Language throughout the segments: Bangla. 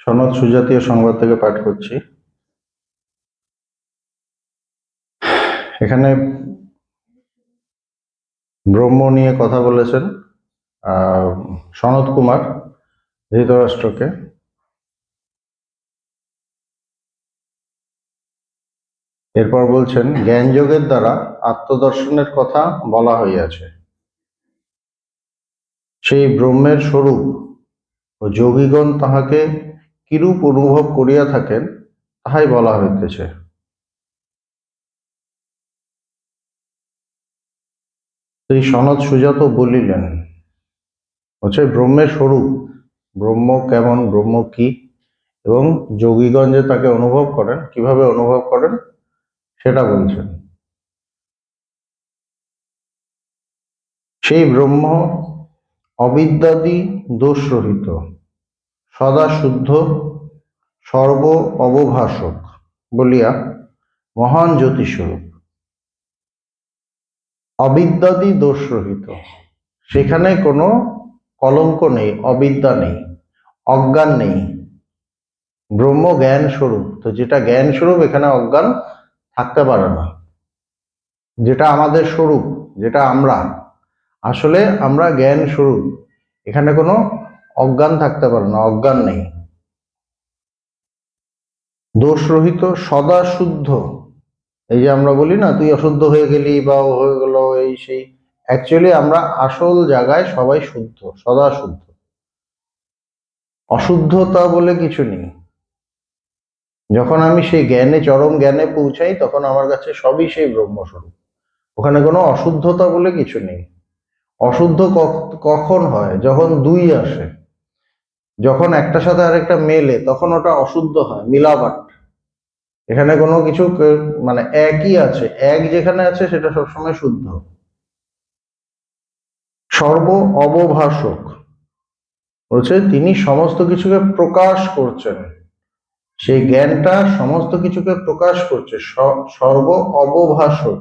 সনদ সুজাতীয় সংবাদ থেকে পাঠ করছি। এখানে ব্রহ্ম নিয়ে কথা বলেছেন সনৎ কুমার ধৃতরাষ্ট্রকে। এরপর বলছেন, জ্ঞানযোগের দ্বারা আত্মদর্শনের কথা বলা হইয়াছে। সেই ব্রহ্মের স্বরূপ ও যোগীগণ তাহাকে কিরূপ অনুভব করিয়া থাকেন তাহাই বলা হইতেছে। শ্রী সনৎ সুজাত বলিলেন, হচ্ছে ব্রহ্মের স্বরূপ, ব্রহ্ম কেমন, ব্রহ্ম কি, এবং যোগীগণ যে তাকে অনুভব করেন, কিভাবে অনুভব করেন সেটা বলছেন। সেই ব্রহ্ম অবিদ্যাদি দোষরহিত, সদা শুদ্ধ, সর্ব অবভাষক বলিয়া মহান জ্যোতিস্বরূপ। অবিদ্যাদি দোষরহিত, সেখানে কোনো কলঙ্ক নেই, অবিদ্যা নেই, অজ্ঞান নেই। ব্রহ্ম জ্ঞান স্বরূপ, তো যেটা জ্ঞান স্বরূপ এখানে অজ্ঞান থাকতে পারে না। যেটা আমাদের স্বরূপ, যেটা আমরা আসলে আমরা জ্ঞান স্বরূপ, এখানে কোনো অজ্ঞান থাকতে পারে না, অজ্ঞান নেই। দোষরহিত, সদা শুদ্ধ, এই যে আমরা বলি না তুই অশুদ্ধ হয়ে গেলি বা ও হয়ে গেল এই সেই, অ্যাকচুয়ালি আমরা আসল জায়গায় সবাই শুদ্ধ, সদা শুদ্ধ, অশুদ্ধতা বলে কিছু নেই। যখন আমি সেই জ্ঞানে, চরম জ্ঞানে পৌঁছাই, তখন আমার কাছে সবই সেই ব্রহ্মস্বরূপ, ওখানে কোনো অশুদ্ধতা বলে কিছু নেই। অশুদ্ধ কখন হয়? যখন দুই আসে, যখন একটার সাথে আরেকটা মেলে, তখন ওটা অশুদ্ধ হয়, মিলাবাট। এখানে কোনো কিছু মানে একই আছে, এক যেখানে আছে সেটা সবসময় শুদ্ধ। সর্ব অবভাষক বলছে তিনি সমস্ত কিছুকে প্রকাশ করছেন, সেই জ্ঞানটা সমস্ত কিছুকে প্রকাশ করছে। সর্ব অবভাষক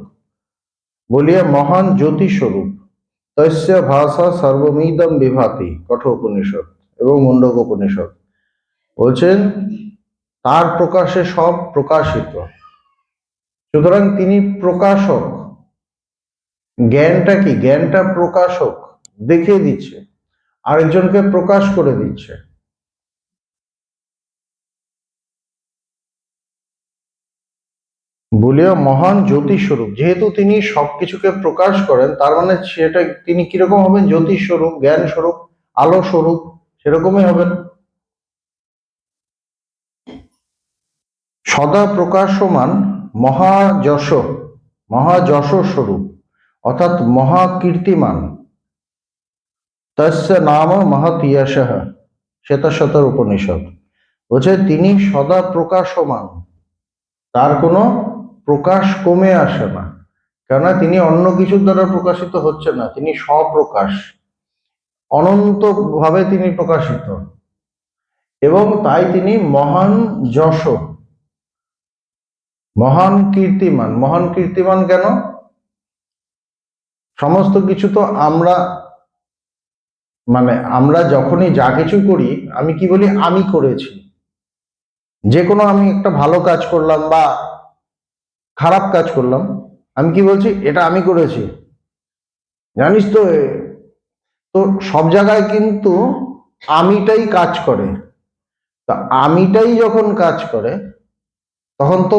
বলিয়া মহান জ্যোতি স্বরূপ। তস্য ভাষা সর্বমিদম বিভাতি, কঠোপনিষদ এবং মুন্ডক উপনিষদ বলছেন তার প্রকাশে সব প্রকাশিত। সুতরাং তিনি প্রকাশক। জ্ঞানটা কি? জ্ঞানটা প্রকাশক, দেখিয়ে দিচ্ছে, আরেকজনকে প্রকাশ করে দিচ্ছে। বলিয়া মহান জ্যোতি স্বরূপ, যেহেতু তিনি সবকিছুকে প্রকাশ করেন, তার মানে সেটা তিনি কিরকম হবেন? জ্যোতি স্বরূপ, জ্ঞান স্বরূপ, আলো স্বরূপ, সেরকমই হবেন। সদা প্রকাশমান মহাযশ, মহাযশ স্বরূপ, অর্থাৎ মহাকীর্তিমান। তস্য নাম মহৎ যশঃ, শ্বেতশতর উপনিষদ বলছে তিনি সদা প্রকাশমান, তার কোনো প্রকাশ কমে আসে না, কেননা তিনি অন্য কিছুর দ্বারা প্রকাশিত হচ্ছে না, তিনি স্বপ্রকাশ, অনন্ত ভাবে তিনি প্রকাশিত, এবং তাই তিনি মহান যশ, মহান কীর্তিমান। মহান কীর্তিমান কেন? সমস্ত কিছু তো আমরা, মানে আমরা যখনই যা কিছু করি, আমি কি বলি? আমি করেছি। যে কোনো আমি একটা ভালো কাজ করলাম বা খারাপ কাজ করলাম, আমি কি বলছি? এটা আমি করেছি, জানিস তো। তো সব জায়গায় কিন্তু আমিটাই কাজ করে। তা আমিটাই যখন কাজ করে, তখন তো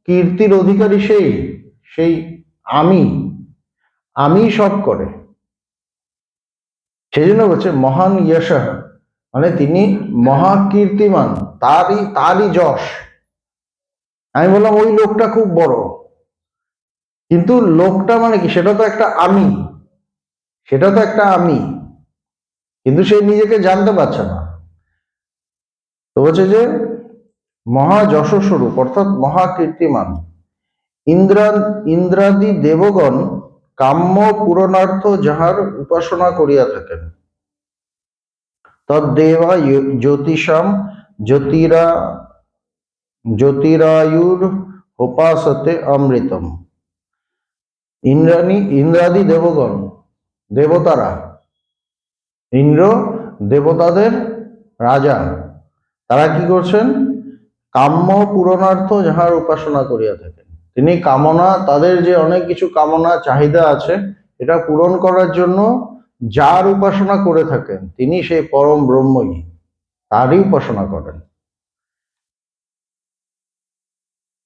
কীর্তির অধিকারী সেই সেই আমি, আমি সব করে। সেই জন্য বলছে মহান যশঃ, মানে তিনি মহাকীর্তিমান, তারই যশ। আমি বললাম ওই লোকটা খুব বড়, কিন্তু লোকটা মানে কি? সেটা তো একটা আমি, সেটা তো একটা আমি, কিন্তু সে নিজেকে জানতে পারছে না। তো বলছে যে মহাযশ স্বরূপ, অর্থাৎ মহাকীর্তিমান। ইন্দ্রাদি দেবগণ কাম্য পূরণার্থ যাহার উপাসনা করিয়া থাকেন, তদ্দেবা জ্যোতিষাম জ্যোতিরায়ুর উপাসতে অমৃতম। ইন্দ্রাদি দেবগণ, দেবতারা, ইন্দ্র দেবতাদের রাজা, তারা কি করছেন? কাম্য পূরণার্থ যাহার উপাসনা করিয়া থাকেন। তিনি কামনা, তাদের যে অনেক কিছু কামনা চাহিদা আছে, এটা পূরণ করার জন্য যার উপাসনা করে থাকেন, তিনি সেই পরম ব্রহ্মই, তারই উপাসনা করেন।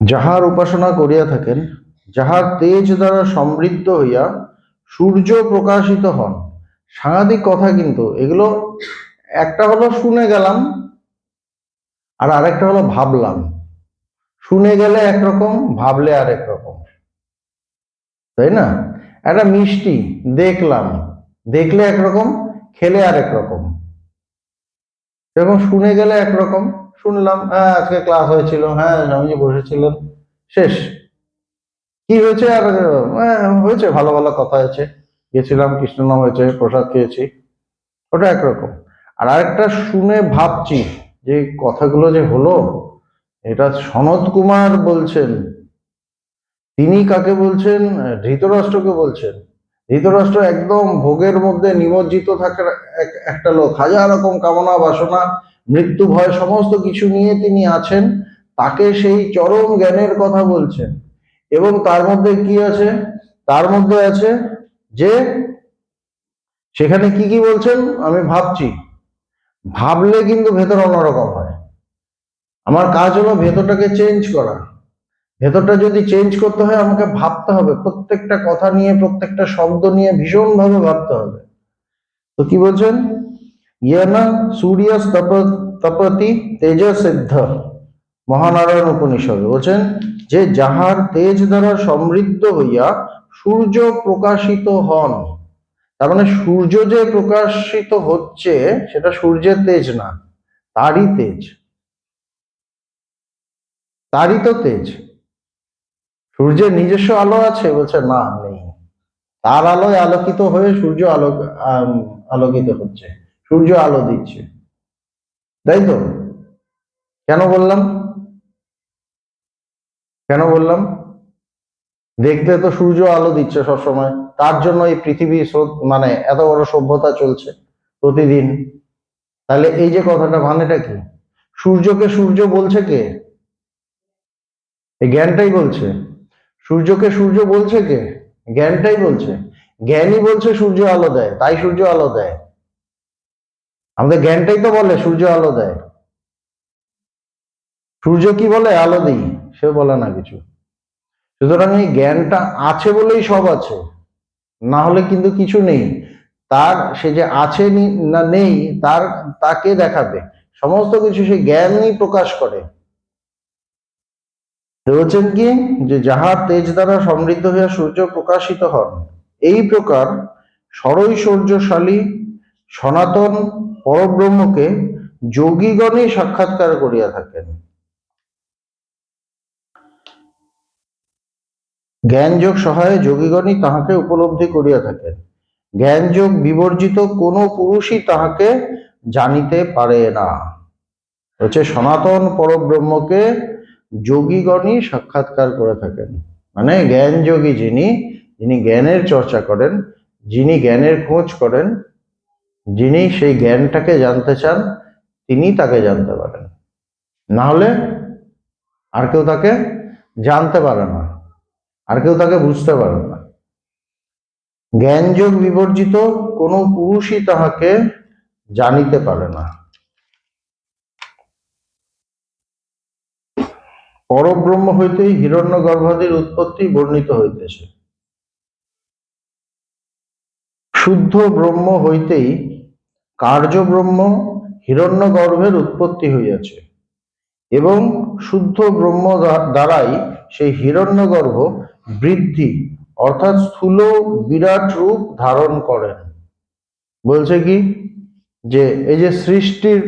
যাহার উপাসনা করিয়া থাকেন, যাহার তেজ দ্বারা সমৃদ্ধ হইয়া সূর্য প্রকাশিত হন। সাংঘাতিক কথা কিন্তু এগুলো। একটা হলো শুনে গেলাম, আর আরেকটা হলো ভাবলাম। শুনে গেলে একরকম, ভাবলে আরেক রকম, তাই না? একটা মিষ্টি দেখলাম, দেখলে একরকম, খেলে আরেক রকম। এরকম শুনে গেলে একরকম, শুনলাম হ্যাঁ আজকে ক্লাস হয়েছিল, হ্যাঁ স্বামীজি বসেছিলেন, শেষ। কি হয়েছে? আর হয়েছে, ভালো ভালো কথা হয়েছে, গেছিলাম, কৃষ্ণনাম হয়েছে, প্রসাদ খেয়েছি, ওটা একরকম। আর আরেকটা শুনে ভাবছি যে কথাগুলো যে হলো, এটা সনৎ কুমার বলছেন। তিনি কাকে বলছেন? ধৃতরাষ্ট্রকে বলছেন। ধৃতরাষ্ট্র একদম ভোগের মধ্যে নিমজ্জিত থাকার একটা লোক, হাজার রকম কামনা বাসনা, মৃত্যু ভয় সমস্ত কিছু নিয়ে তিনি আছেন। তাকে সেই চরম জ্ঞানের কথা বলছেন, এবং তার মধ্যে কি আছে? তার মধ্যে আছে যে সেখানে কি কি বলছেন? আমি ভাবছি। ভাবলে কিন্তু ভেতর অন্যরকম হয়। আমার কাজ হলো ভেতরটাকে চেঞ্জ করা। ভেতরটা যদি চেঞ্জ করতে হয়, আমাকে ভাবতে হবে, প্রত্যেকটা কথা নিয়ে, প্রত্যেকটা শব্দ নিয়ে ভীষণভাবে ভাবতে হবে। তো কি বলছেন? ইয়েনা সূর্য তপতি তেজ সিদ্ধ, মহানারায়ণ উপনিষদে বলছেন যে যাহার তেজ দ্বারা সমৃদ্ধ হইয়া সূর্য প্রকাশিত হন। তার মানে সূর্য যে প্রকাশিত হচ্ছে, সেটা সূর্যের তেজ না, তারই তেজ, তারই তো তেজ। সূর্যের নিজস্ব আলো আছে? বলছে না, নেই। তার আলোয় আলোকিত হয়ে সূর্য আলোকিত হচ্ছে, সূর্য আলো দিচ্ছে, তাই তো? কেন বললাম? কেন বললাম? দেখতে তো সূর্য আলো দিচ্ছে সবসময়, তার জন্য এই পৃথিবী মানে এত বড় সভ্যতা চলছে প্রতিদিন। তাহলে এই যে কথাটা, মানেটা কি? সূর্যকে সূর্য বলছে কে? এই জ্ঞানটাই বলছে। সূর্যকে সূর্য বলছে কে? জ্ঞানটাই বলছে। জ্ঞানই বলছে সূর্য আলো দেয়, তাই সূর্য আলো দেয়। আমাদের জ্ঞানটাই তো বলে সূর্য আলো দেয়। সূর্য কি বলে? আলো দিই, সে বলে না কিছু। সুতরাং এই জ্ঞানটা আছে বলেই সব আছে, না হলে কিন্তু কিছু নেই। তার, সে যে আছে না নেই, তার, তাকে দেখাবে সমস্ত কিছু সে জ্ঞানই প্রকাশ করে। তো বলছেন কি, যে যাহার তেজ দ্বারা সমৃদ্ধ হইয়া সূর্য প্রকাশিত হন, এই প্রকার সরৈশ্বর্যশালী সনাতন পরব্রহ্মকে যোগীগণই সাক্ষাৎকার করিয়া থাকেন। জ্ঞানযোগ সহায়ে যোগীগণই তাহাকে উপলব্ধি করিয়া থাকেন। জ্ঞানযোগ বিবর্জিত কোনো পুরুষই তাহাকে জানিতে পারে না। হচ্ছে সনাতন পরব্রহ্মকে যোগীগণই সাক্ষাৎকার করে থাকেন। মানে জ্ঞান যোগী যিনি, যিনি জ্ঞানের চর্চা করেন, যিনি জ্ঞানের খোঁজ করেন, যিনি সেই জ্ঞানটাকে জানতে চান, তিনি তাকে জানতে পারেন। না হলে আর কেউ তাকে জানতে পারে না, আর কেউ তাকে বুঝতে পারে না। জ্ঞানযোগ বিবর্জিত কোনো পুরুষই তাহাকে জানিতে পারে না। পরব্রহ্ম হইতেই হিরণ্য গর্ভাদির উৎপত্তি বর্ণিত হইতেছে। শুদ্ধ ব্রহ্ম হইতেই কার্য ব্রহ্ম হিরণ্য গর্ভের উৎপত্তি হইয়াছে, এবং শুদ্ধ ব্রহ্ম দ্বারাই সেই হিরণ্যগর্ভ বৃদ্ধি অর্থাৎ স্থূল বিরাট রূপ ধারণ করেন। বলছে কি, যে এই যে সৃষ্টির,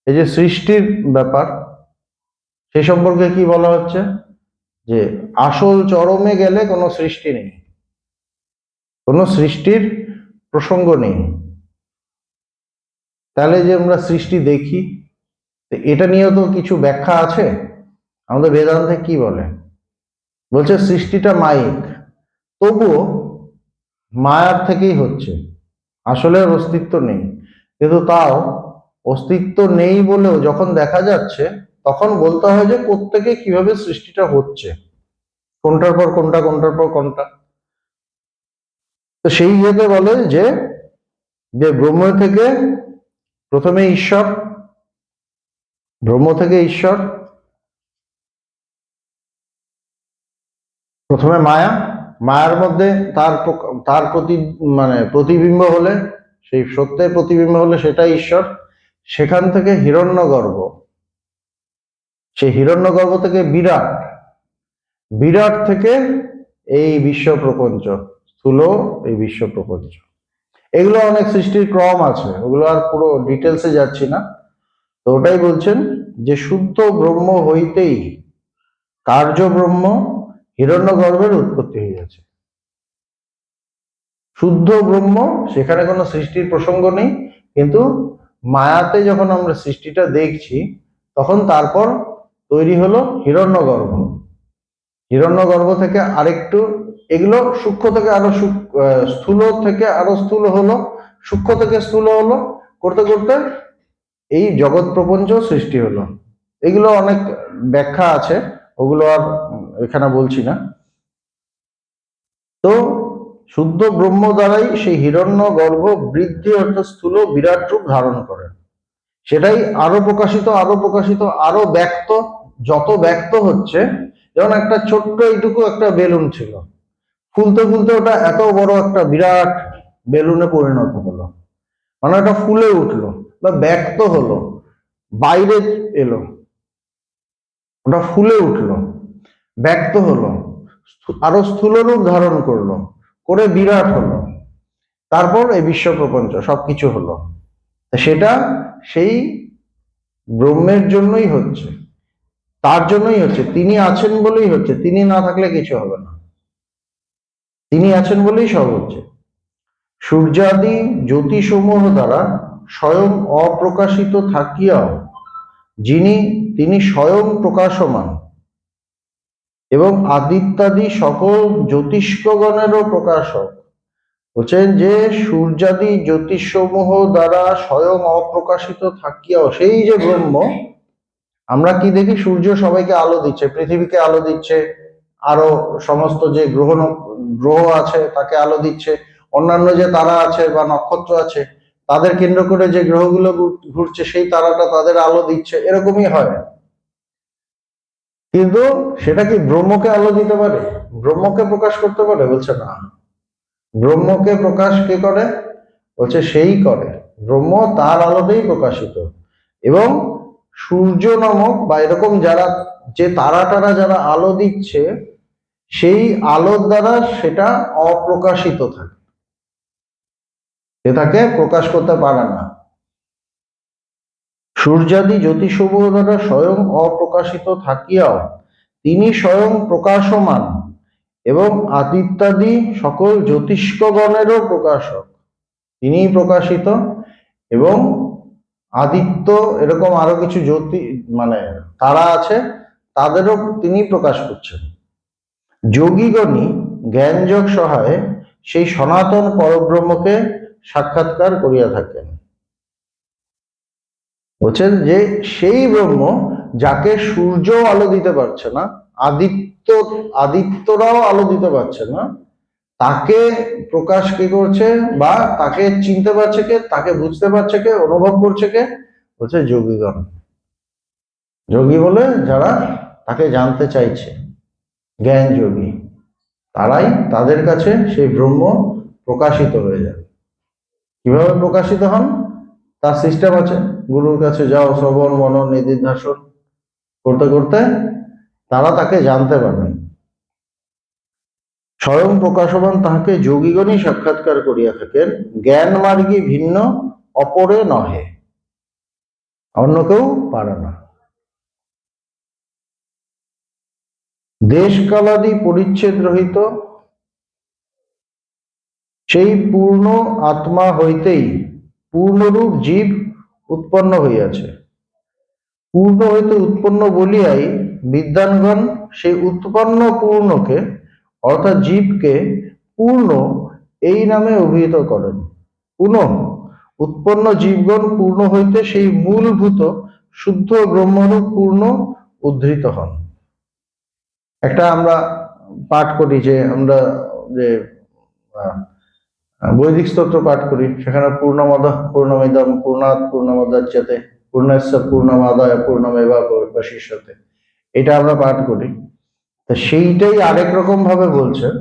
এই যে সৃষ্টির ব্যাপার, সে সম্পর্কে কি বলা হচ্ছে? যে আসল চরমে গেলে কোনো সৃষ্টি নেই, কোনো সৃষ্টির প্রসঙ্গ নেই। তাহলে যে আমরা সৃষ্টি দেখি, এটা নিয়েও তো কিছু ব্যাখ্যা আছে। আমাদের বেদান্তে কি বলে? বলছে সৃষ্টিটা মায়িক, তবুও মায়ার থেকেই হচ্ছে, আসলে অস্তিত্ব নেই, কিন্তু তাও অস্তিত্ব নেই বলেও যখন দেখা যাচ্ছে, তখন বলতে হয় যে প্রত্যেকে কিভাবে সৃষ্টিটা হচ্ছে, কোনটার পর কোনটা, কোনটার পর কোনটা। তো সেই ইয়েতে বলে যে যে ব্রহ্ম থেকে প্রথমে ঈশ্বর, ব্রহ্ম থেকে ঈশ্বর, প্রথমে মায়া, মায়ার মধ্যে তার প্রতি মানে প্রতিবিম্ব হলে, সেই সত্যের প্রতিবিম্ব হলে সেটাই ঈশ্বর। সেখান থেকে হিরণ্যগর্ভ, সেই হিরণ্যগর্ভ থেকে বিরাট, বিরাট থেকে এই বিশ্ব প্রপঞ্চ, স্থূল এই বিশ্ব প্রপঞ্চ। এগুলো অনেক সৃষ্টির ক্রম আছে, ওগুলো আর পুরো ডিটেলসে যাচ্ছি না। তো ওটাই বলছেন যে শুদ্ধ ব্রহ্ম হইতেই কার্য ব্রহ্ম হিরণ্যগর্ভের উৎপত্তি হইয়াছে। শুদ্ধ ব্রহ্ম, সেখানে কোনো সৃষ্টির প্রসঙ্গ নেই, কিন্তু মায়াতে যখন আমরা সৃষ্টিটা দেখছি, তখন তারপর তৈরি হলো হিরণ্যগর্ভ। হিরণ্যগর্ভ থেকে আরেকটু, এগুলো সূক্ষ্ম থেকে আরো স্থূল থেকে আরো স্থূল হলো, সূক্ষ্ম থেকে স্থূল হলো, করতে করতে এই জগৎ প্রপঞ্চ সৃষ্টি হলো। এগুলো অনেক ব্যাখ্যা আছে, ওগুলো আর এখানে বলছি না। তো শুদ্ধ ব্রহ্ম দ্বারাই সেই হিরণ্য গর্ভ বৃদ্ধি অর্থাৎ স্থূল বিরাট রূপ ধারণ করে। সেটাই আরো প্রকাশিত, আরো প্রকাশিত, আরো ব্যক্ত, যত ব্যক্ত হচ্ছে। যেমন একটা ছোট্ট এইটুকু একটা বেলুন ছিল, ফুলতে ফুলতে ওটা এত বড় একটা বিরাট বেলুনে পরিণত হলো, মানে ওটা ফুলে উঠলো বা ব্যক্ত হলো, বাইরে এলো, ওটা ফুলে উঠলো, ব্যক্ত হলো, আরো স্থূল রূপ ধারণ করলো, করে বিরাট হলো, তারপর এই বিশ্ব প্রপঞ্চ সবকিছু হলো। সেটা সেই ব্রহ্মের জন্যই হচ্ছে, তার জন্যই হচ্ছে, তিনি আছেন বলেই হচ্ছে, তিনি না থাকলে কিছু হবে না, তিনি আছেন বলেই সব হচ্ছে। সূর্যাদি জ্যোতিসমূহ দ্বারা স্বয়ং অপ্রকাশিত থাকিয়াও তিনি স্বয়ং প্রকাশমান এবং আদিত্যাদি সকল জ্যোতিষ্কগণেরও প্রকাশক। বলছেন যে সূর্যাদি জ্যোতিষসমূহ দ্বারা স্বয়ং অপ্রকাশিত থাকিয়াও, সেই যে ব্রহ্ম, আমরা কি দেখি, সূর্য সবাইকে আলো দিচ্ছে, পৃথিবীকে আলো দিচ্ছে, আরো সমস্ত যে গ্রহ আছে তাকে আলো দিচ্ছে, অন্যান্য যে তারা আছে বা নক্ষত্র আছে তাদের কেন্দ্র করে যে গ্রহগুলো ঘুরছে সেই তারাটা তাদের আলো দিচ্ছে, এরকমই হয়। কিন্তু সেটা কি ব্রহ্মকে আলো দিতে পারে, ব্রহ্মকে প্রকাশ করতে পারে? বলছে না। ব্রহ্মকে প্রকাশ কে করে? বলছে সেই করে, ব্রহ্ম তার আলোতেই প্রকাশিত। এবং সূর্য নামক বা এরকম যারা, যে তারা যারা আলো দিচ্ছে, সেই আলোর দ্বারা সেটা অপ্রকাশিত থাকে, সেটাকে প্রকাশ করতে পারে না। সূর্যাদি জ্যোতিষসমূহ দ্বারা স্বয়ং অপ্রকাশিত থাকিয়াও তিনি স্বয়ং প্রকাশমান এবং আদিত্যাদি সকল জ্যোতিষ্কগণেরও প্রকাশক। তিনি প্রকাশিত এবং আদিত্য, এরকম আরো কিছু জ্যোতি মানে তারা আছে, তাদেরও তিনি প্রকাশ করছেন। যোগীগণই জ্ঞানযোগ সহায়ে সেই সনাতন পরব্রহ্মকে সাক্ষাৎকার করিয়া থাকেন। বলছেন যে সেই ব্রহ্ম যাকে সূর্য আলো দিতে পারছে না, আদিত্যরাও আলো দিতে পারছে না, তাকে প্রকাশ কে করছে বা তাকে চিনতে পারছে কে, তাকে বুঝতে পারছে কে, অনুভব করছে কে? বলছে যোগীগণ। যোগী বলে যারা তাকে জানতে চাইছে, জ্ঞান যোগী, তারাই, তাদের কাছে সেই ব্রহ্ম প্রকাশিত হয়ে যায়। কিভাবে প্রকাশিত হন? তার সিস্টেম আছে, গুরুর কাছে যাও, শ্রবণ মনন নিদিধ্যাসন করতে করতে তারা তাকে জানতে পারবেন। স্বয়ং প্রকাশবান তাহাকে যোগীগণই সাক্ষাৎকার করিয়া থাকেন, জ্ঞান মার্গী ভিন্ন অপরে নহে, অন্য কেউ পারে না। দেশকালাদি পরিচ্ছেদ রহিত সেই পূর্ণ আত্মা হইতেই পূর্ণরূপ জীব উৎপন্ন হইয়াছে। পূর্ণ হইতে উৎপন্ন বলিয়াই বিদ্বানগণ সেই উৎপন্ন পূর্ণকে অর্থাৎ জীবকে পূর্ণ এই নামে অভিহিত করেন। পুনঃ উৎপন্ন জীবগণ পূর্ণ হইতে সেই মূলভূত শুদ্ধ ব্রহ্মরূপ পূর্ণ উদ্ধৃত হন। একটা আমরা পাঠ করি, যে আমরা যে বৈদিক স্তোত্র পাঠ করি, সেখানে পূর্ণমদঃ পূর্ণমিদম পূর্ণাৎ পূর্ণমুদচ্যতে পূর্ণস্য পূর্ণমাদায় পূর্ণমেবাবশিষ্যতে, এটা আমরা পাঠ করি। তো সেইটাই আরেক রকম ভাবে বলছেন,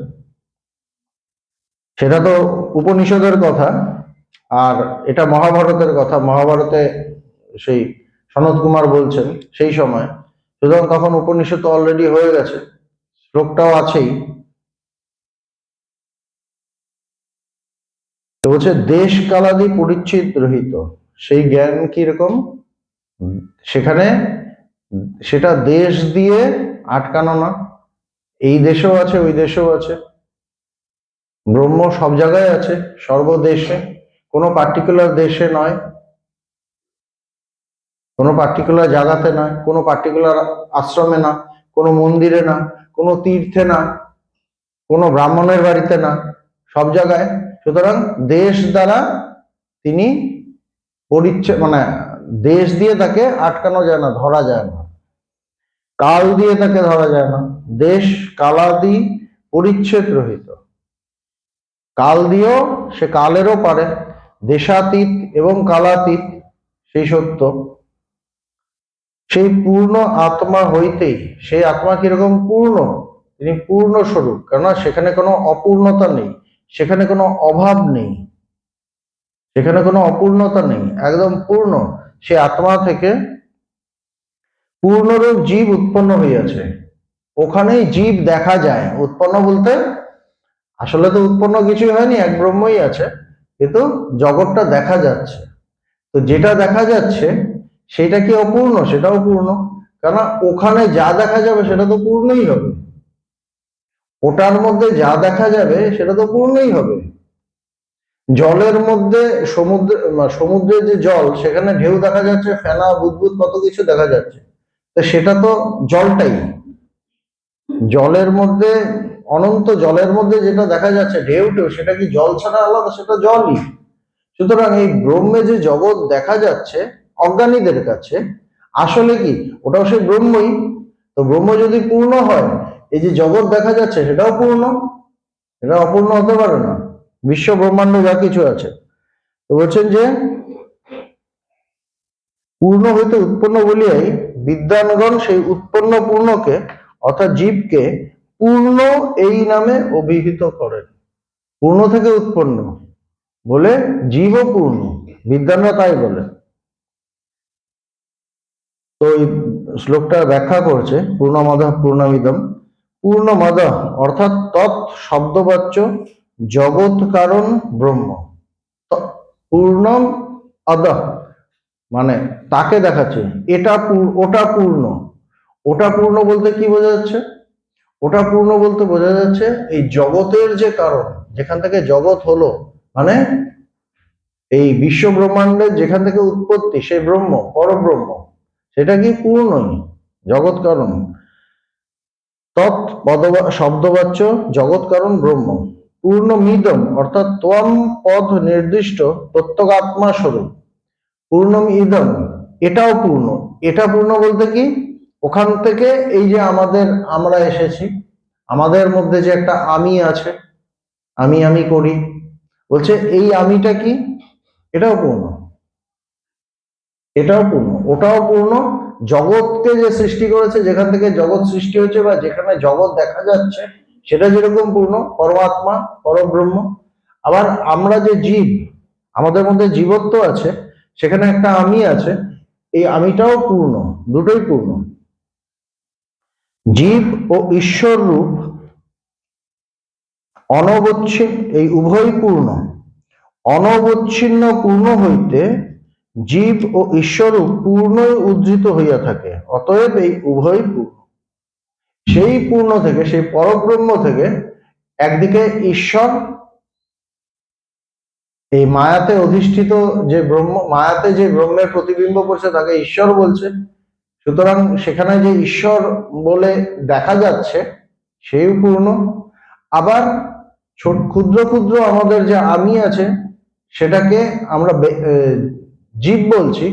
সেটা তো উপনিষদের কথা, আর এটা মহাভারতের কথা। মহাভারতে সেই সনত কুমার বলছেন সেই সময়, সুতরাং তখন উপনিষদ তো অলরেডি হয়ে গেছে, শ্লোকটাও আছেই। তো বলছে দেশ কালাদি পরিচ্ছেদ রহিত, সেই জ্ঞান কিরকম, সেখানে সেটা দেশ দিয়ে আটকানো না, এই দেশেও আছে ওই দেশেও আছে, ব্রহ্ম সব জায়গায় আছে, সর্বদেশে, কোনো পার্টিকুলার দেশে নয়, কোনো পার্টিকুলার জায়গাতে নয়, কোনো পার্টিকুলার আশ্রমে না, কোনো মন্দিরে না, কোনো তীর্থে না, কোনো ব্রাহ্মণের বাড়িতে না, সব জায়গায়। সুতরাং দেশ দ্বারা তিনি পরিচ্ছেদ, মানে দেশ দিয়ে তাকে আটকানো যায় না, ধরা যায় না, কাল দিয়ে তাকে ধরা যায় না। দেশ কালাদি পরিচ্ছেদ রহিত, কাল দিয়েও সে কালেরও পারে, দেশাতীত এবং কালাতীত সেই সত্য। সেই পূর্ণ আত্মা হইতেই, সেই আত্মা কিরকম পূর্ণ, তিনি পূর্ণ স্বরূপ, কেননা সেখানে কোনো অপূর্ণতা নেই, সেখানে কোনো অভাব নেই, সেখানে কোনো অপূর্ণতা নেই, একদম পূর্ণ। সে আত্মা থেকে পূর্ণরূপ জীব উৎপন্ন হইয়াছে, ওখানেই জীব দেখা যায়। উৎপন্ন বলতে আসলে তো উৎপন্ন কিছুই হয়নি, এক ব্রহ্মই আছে, কিন্তু জগৎটা দেখা যাচ্ছে। তো যেটা দেখা যাচ্ছে সেটা কি অপূর্ণ? সেটাও পূর্ণ, কেননা ওখানে যা দেখা যাবে সেটা তো পূর্ণই হবে, ওটার মধ্যে যা দেখা যাবে সেটা তো পূর্ণই হবে। জলের মধ্যে সমুদ্রের যে জল, সেখানে ঢেউ দেখা যাচ্ছে, ফেনা বুদবুদ কত কিছু দেখা যাচ্ছে, তো সেটা তো জলটাই। জলের মধ্যে, অনন্ত জলের মধ্যে যেটা দেখা যাচ্ছে ঢেউ ঢেউ, সেটা কি জল ছাড়া আলাদা? সেটা জলই। সুতরাং এই ব্রহ্মে যে জগৎ দেখা যাচ্ছে অজ্ঞানীদের কাছে, আসলে কি ওটাও সেই ব্রহ্মই। তো ব্রহ্ম যদি পূর্ণ হয়, এই যে জগৎ দেখা যাচ্ছে সেটাও পূর্ণ, এটা অপূর্ণ হতে পারে না। বিশ্ব ব্রহ্মাণ্ড যা কিছু আছে, তো বলছেন যে পূর্ণ হইতে উৎপন্ন বলিয়াই বিদ্বানগণ সেই উৎপন্ন পূর্ণকে অর্থাৎ জীবকে পূর্ণ এই নামে অভিহিত করেন। পূর্ণ থেকে উৎপন্ন বলে জীবও পূর্ণ, বিদ্বানরা তাই বলে। তো এই শ্লোকটা ব্যাখ্যা করছে পূর্ণমদ পূর্ণমিদম, পূর্ণমদ অর্থাৎ তৎ শব্দবাচ্য জগৎ কারণ ব্রহ্ম, পূর্ণম অদ মানে তাকে দেখাচ্ছে, এটা ওটা পূর্ণ। ওটা পূর্ণ বলতে কি বোঝা যাচ্ছে? ওটা পূর্ণ বলতে বোঝা যাচ্ছে এই জগতের যে কারণ, যেখান থেকে জগৎ হলো, মানে এই বিশ্ব ব্রহ্মাণ্ডের যেখান থেকে উৎপত্তি, সেই ব্রহ্ম, পরব্রহ্ম, সেটা কি পূর্ণই, জগৎ কারণ। তৎ শব্দবাচ্য জগৎ কারণ ব্রহ্ম, পূর্ণমিদম অর্থাৎ ত্বম পদ নির্দিষ্ট প্রত্যগাত্মা স্বরূপ, পূর্ণম ইদম, এটাও পূর্ণ। এটা পূর্ণ বলতে কি, ওখান থেকে এই যে আমরা এসেছি, আমাদের মধ্যে যে একটা আমি আছে, আমি আমি করি, বলছে এই আমিটা কি, এটাও পূর্ণ, এটাও পূর্ণ, ওটাও পূর্ণ। জগৎকে যে সৃষ্টি করেছে, যেখান থেকে জগৎ সৃষ্টি হয়েছে বা যেখানে জগৎ দেখা যাচ্ছে, সেটা যেরকম পূর্ণ, পরমাত্মা পরব্রহ্ম। আবার আমরা যে জীব, আমাদের মধ্যে জীবত্ব আছে, সেখানে একটা আমি আছে, এই আমিটাও পূর্ণ, দুটোই পূর্ণ। জীব ও ঈশ্বর রূপ অনবচ্ছিন্ন, এই উভয় পূর্ণ। অনবচ্ছিন্ন পূর্ণ হইতে জীব ও ঈশ্বর পূর্ণই উদ্ধৃত হইয়া থাকে, অতএব এই উভয় পূর্ণ। সেই পূর্ণ থেকে, সেই পরব্রহ্ম থেকে একদিকে ঈশ্বর, এই মায়াতে অধিষ্ঠিত যে ব্রহ্ম, মায়াতে যে ব্রহ্মের প্রতিবিম্ব করছে তাকে ঈশ্বর বলছে, সুতরাং সেখানে যে ঈশ্বর বলে দেখা যাচ্ছে সেই পূর্ণ। আবার ক্ষুদ্র ক্ষুদ্র আমাদের যে আমি আছে, সেটাকে আমরা জীব বলছি,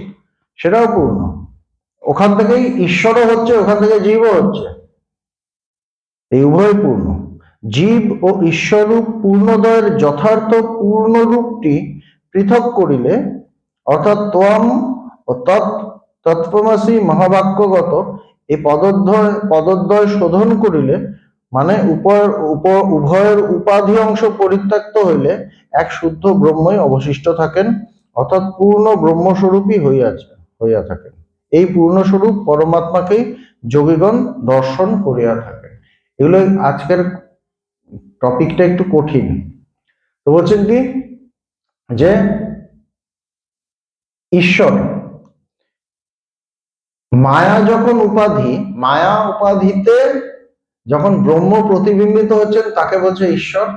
সেটাও পূর্ণ। ওখান থেকেই ঈশ্বরও হচ্ছে, ওখান থেকে জীবও হচ্ছে, এই উভয় পূর্ণ। জীব ও ঈশ্বররূপ পূর্ণদয়ের যথার্থ পূর্ণরূপটি পৃথক করিলে, অর্থাৎ ত্বম ও তৎত্বমসি মহাবাক্যগত এই পদদ্বয় শোধন করিলে, মানে উভয়ের উপাধি অংশ পরিত্যক্ত হইলে এক শুদ্ধ ব্রহ্মই অবশিষ্ট থাকেন, অর্থাৎ পূর্ণ ব্রহ্মস্বরূপই হইয়া থাকেন। এই পূর্ণস্বরূপ পরমাত্মাকেই যোগীগণ দর্শন করিয়া থাকেন। এগুলো আজকের টপিকটা একটু কঠিন। তো বলছেন কি, যে ঈশ্বর মায়া যখন উপাধি, মায়া উপাধিতে যখন ব্রহ্ম প্রতিবিম্বিত হচ্ছেন তাকে বলছে ঈশ্বর।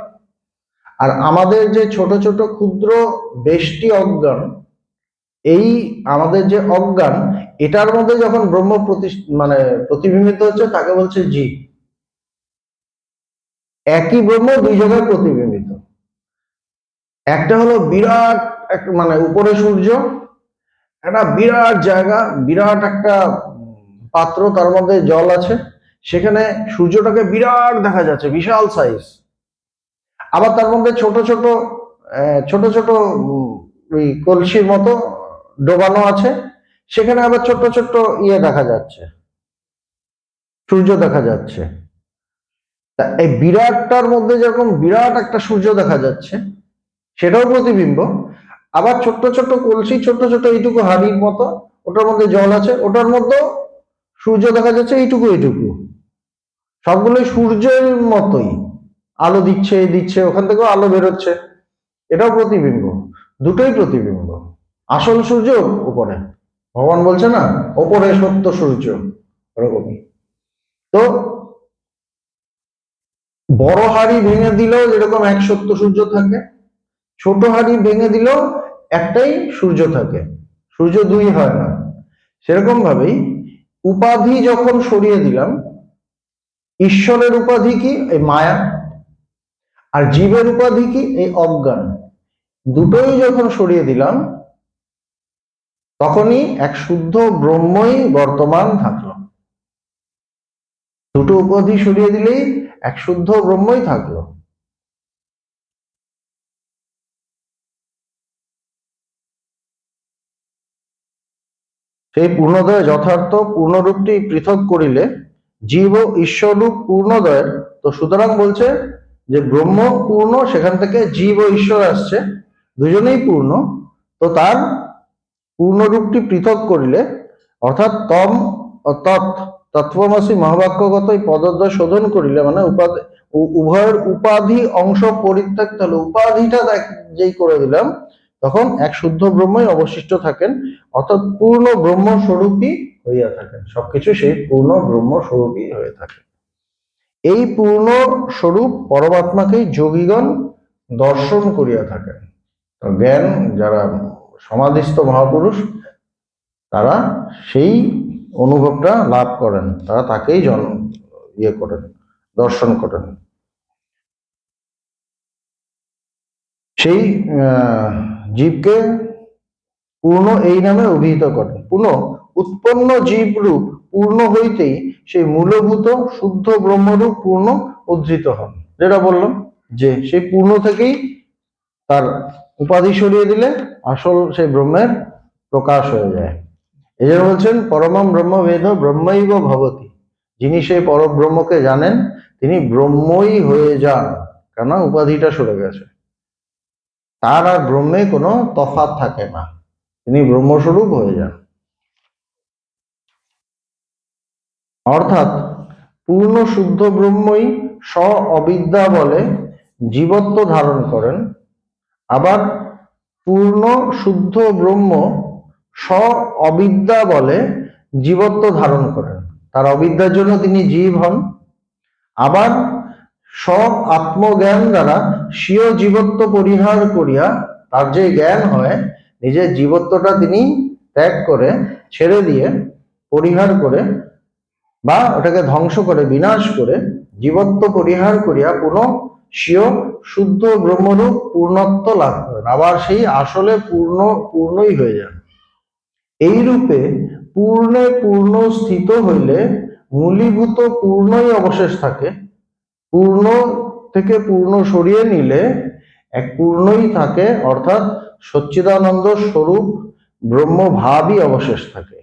আর আমাদের যে ছোট ছোট ক্ষুদ্র বেষ্টি অজ্ঞান, এই আমাদের যে অজ্ঞান, এটার মধ্যে যখন ব্রহ্ম প্রতিবিম্বিত হচ্ছে তাকে বলছে জীব। একই ব্রহ্ম দুই জায়গায় প্রতিবিম্বিত। একটা হলো বিরাট উপরে সূর্য, একটা বিরাট জায়গা, বিরাট একটা পাত্র, তার মধ্যে জল আছে, সেখানে সূর্যটাকে বিরাট দেখা যাচ্ছে, বিশাল সাইজ। আবার তার মধ্যে ছোট ছোট ওই কলসির মতো ডোবানো আছে, সেখানে আবার ছোট্ট ছোট্ট দেখা যাচ্ছে, সূর্য দেখা যাচ্ছে। তা এই বিরাটটার মধ্যে যেরকম বিরাট একটা সূর্য দেখা যাচ্ছে, সেটাও প্রতিবিম্ব। আবার ছোট্ট ছোট্ট কলসি, ছোট্ট ছোট্ট এইটুকু হাড়ির মতো, ওটার মধ্যে জল আছে, ওটার মধ্যেও সূর্য দেখা যাচ্ছে এইটুকু এইটুকু। সবগুলোই সূর্যের মতোই, আলো দিচ্ছে, ওখান থেকেও আলো বেরোচ্ছে, এটাও প্রতিবিম্ব। দুটোই প্রতিবিম্ব। আসল সূর্য উপরে, ভগবান বলছে না ওপরে সত্য সূর্য, ওরকমই। তো বড় হাড়ি ভেঙে দিলেও যেরকম এক সত্য সূর্য থাকে, ছোট হাড়ি ভেঙে দিলেও একটাই সূর্য থাকে, সূর্য দুই হয় না। সেরকম ভাবেই উপাধি যখন সরিয়ে দিলাম, ঈশ্বরের উপাধি কি? এই মায়া। আর জীবের উপাধি কি? এই অজ্ঞান। দুটোই যখন সরিয়ে দিলাম, তখনই এক শুদ্ধ ব্রহ্মই বর্তমান থাকলো। দুটো উপাধি সরিয়ে দিলেই এক শুদ্ধ ব্রহ্মই থাকলো। সেই পূর্ণদয় যথার্থ পূর্ণরূপটি পৃথক করিলে জীব ও ঈশ্বররূপ পূর্ণদয়ের, তো সুতরাং বলছে যে ব্রহ্ম পূর্ণ, সেখান থেকে জীব ও ঈশ্বর আসছে, দুজনেই পূর্ণ। তো তার পূর্ণরূপটি পৃথক করিলে, অর্থাৎ তম ও তৎত্বমসি মহাবাক্যগত এই পদদ্বয় শোধন করিলে, মানে উভয়ের উপাধি অংশ পরিত্যক্ত হলো, উপাধিটা যেই করে দিলাম, তখন এক শুদ্ধ ব্রহ্মই অবশিষ্ট থাকেন, অর্থাৎ পূর্ণ ব্রহ্ম স্বরূপই হইয়া থাকেন। সবকিছু সেই পূর্ণ ব্রহ্ম স্বরূপই হয়ে থাকে। এই পূর্ণ স্বরূপ পরমাত্মাকেই যোগীগণ দর্শন করিয়া থাকেন। জ্ঞান যারা সমাধিস্থ মহাপুরুষ, তারা সেই অনুভবটা লাভ করেন, তারা তাকেই করেন, দর্শন করেন। সেই জীবকে পূর্ণ এই নামে অভিহিত করেন। উৎপন্ন জীব রূপ পূর্ণ হইতেই সেই মূলভূত শুদ্ধ ব্রহ্মরূপ পূর্ণ উদ্ধৃত হন। যেটা বললাম, যে সেই পূর্ণ থেকেই তার উপাধি সরিয়ে দিলে আসল সেই ব্রহ্মের প্রকাশ হয়ে যায়। এই জন্য বলছেন পরমম ব্রহ্মভেদ ব্রহ্মৈব ভবতি, যিনি সেই পরব্রহ্মকে জানেন তিনি ব্রহ্মই হয়ে যান, কেন উপাধিটা সরে গেছে। তার আর ব্রহ্মে কোনো তফাৎ থাকে না, তিনি ব্রহ্মস্বরূপ হয়ে যান। অর্থাৎ পূর্ণ শুদ্ধ ব্রহ্মই স্ব অবিদ্যা বলে জীবত্ব ধারণ করেন। আবার পূর্ণ শুদ্ধ ব্রহ্ম স্ব অবিদ্যা বলে জীবত্ব ধারণ করেন, তার অবিদ্যার জন্য তিনি জীব হন। আবার সব আত্মজ্ঞান দ্বারা স্বীয় জীবত্ব পরিহার করিয়া, তার যে জ্ঞান হয়, নিজের জীবত্বটা তিনি ত্যাগ করে, ছেড়ে দিয়ে, পরিহার করে, বা ওটাকে ধ্বংস করে, বিনাশ করে, জীবত্ব পরিহার করিয়া পুনঃ সেও শুদ্ধ ব্রহ্মরূপ পূর্ণত্ব লাভ করেন, আবার সেই আসলে পূর্ণই হয়ে যান। এই রূপে পূর্ণে পূর্ণ স্থিত হইলে মূলীভূত পূর্ণই অবশেষ থাকে। পূর্ণ থেকে পূর্ণ সরিয়ে নিলে এক পূর্ণই থাকে, অর্থাৎ সচ্চিদানন্দ স্বরূপ ব্রহ্মভাবই অবশেষ থাকে।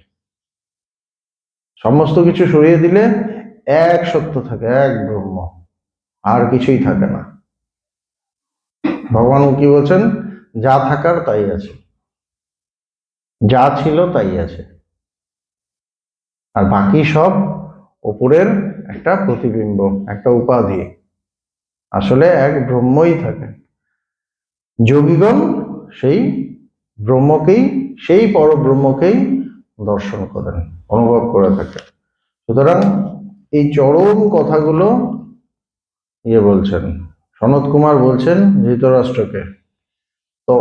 সমস্ত কিছু সরিয়ে দিলে এক সত্য থাকে, এক ব্রহ্ম, আর কিছুই থাকে না। ভগবান কি বলছেন? যা থাকার তাই আছে, যা ছিল তাই আছে, আর বাকি সব উপরের একটা প্রতিবিম্ব, একটা উপাধি। আসলে এক ব্রহ্মই থাকে। যোগীগণ সেই ব্রহ্মকেই, সেই পরব্রহ্মকেই দর্শন করেন, অনুভব করে থাকে। সুতরাং এই চরম কথাগুলো বলছেন সনত কুমার, বলছেন ধৃতরাষ্ট্রকে। তো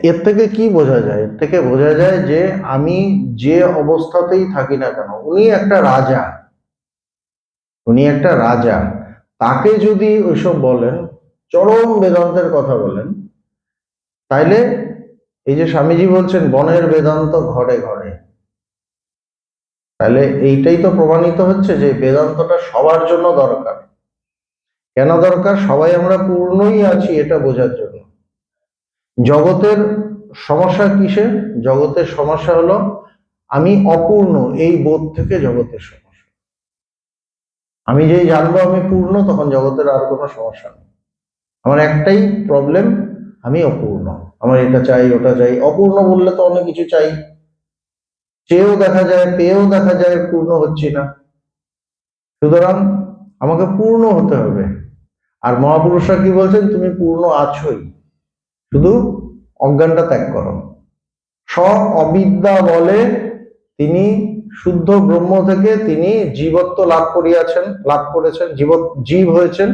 এর থেকে কি বোঝা যায়? এর থেকে বোঝা যায় যে আমি যে অবস্থাতেই থাকি না কেন, উনি একটা রাজা, তাকে যদি ওইসব বলেন, চরম বেদান্তের কথা বলেন, তাইলে এই যে স্বামীজি বলছেন বনের বেদান্ত ঘরে ঘরে, তাহলে এইটাই তো প্রমাণিত হচ্ছে যে বেদান্তটা সবার জন্য দরকার। কেন দরকার? সবাই আমরা পূর্ণই আছি এটা বোঝার জন্য। জগতের সমস্যা কিসের? জগতের সমস্যা হলো আমি অপূর্ণ, এই বোধ থেকে জগতের সমস্যা। আমি যেই জানবো আমি পূর্ণ, তখন জগতের আর কোনো সমস্যা নেই। আমার একটাই প্রবলেম, আমি অপূর্ণ, আমার এটা চাই ওটা চাই। অপূর্ণ বললে তো অনেক কিছু চাই, চেয়েও দেখা যায়, পেয়েও দেখা যায় পূর্ণ হচ্ছি না। সুতরাং আমাকে পূর্ণ হতে হবে। আর মহাপুরুষরা কি বলছেন? তুমি পূর্ণ আছোই, শুধু অজ্ঞানটা ত্যাগ করো। সব অবিদ্যা বলে তিনি শুদ্ধ ব্রহ্ম থেকে তিনি জীবত্ব লাভ করেছেন, জীব হয়েছেন।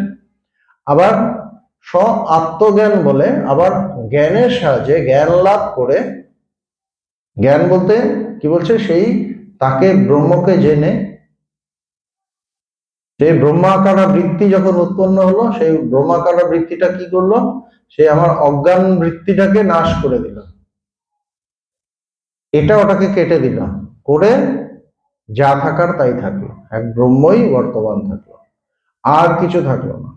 আবার স্ব আত্মজ্ঞান বলে আবার জ্ঞানের সাহায্যে জ্ঞান লাভ করে, জ্ঞান বলতে কি বলছে? সেই তাকে ব্রহ্মকে জেনে, সেই ব্রহ্মাকারা বৃত্তি যখন উৎপন্ন হলো, সেই ব্রহ্মাকারা বৃত্তিটা কি করলো? সে আমার অজ্ঞান বৃত্তিটাকে নাশ করে দিল, এটা ওটাকে কেটে দিল, করে যা থাকার তাই থাকলো, এক ব্রহ্মই বর্তমান থাকলো, আর কিছু থাকলো না।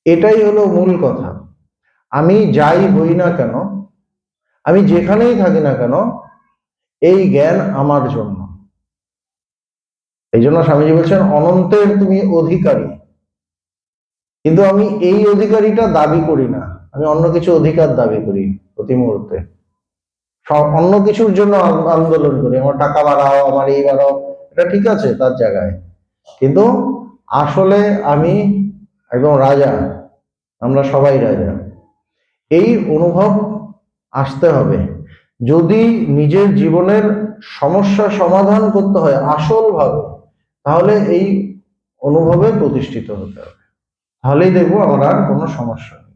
এটাই হলো মূল কথা। আমি যাই হই না কেন, আমি যেখানেই থাকি না কেন, এই জ্ঞান আমার জন্য। এই জন্য স্বামীজি বলছেন অনন্তের তুমি অধিকারী। কিন্তু আমি এই অধিকারীটা দাবি করি না, আমি অন্য কিছু অধিকার দাবি করি প্রতি মুহূর্তে। সব অন্য কিছুর জন্য আন্দোলন করি, আমার টাকা বাড়াও, আমার এই বাড়াও, এটা ঠিক আছে তার জায়গায়, কিন্তু আসলে আমি একদম রাজা, আমরা সবাই রাজা। এই অনুভব আসতে হবে। যদি নিজের জীবনের সমস্যা সমাধান করতে হয় আসল ভাবে, তাহলে এই অনুভবে প্রতিষ্ঠিত হতে হবে, তাহলেই দেখবো আমার আর কোনো সমস্যা নেই।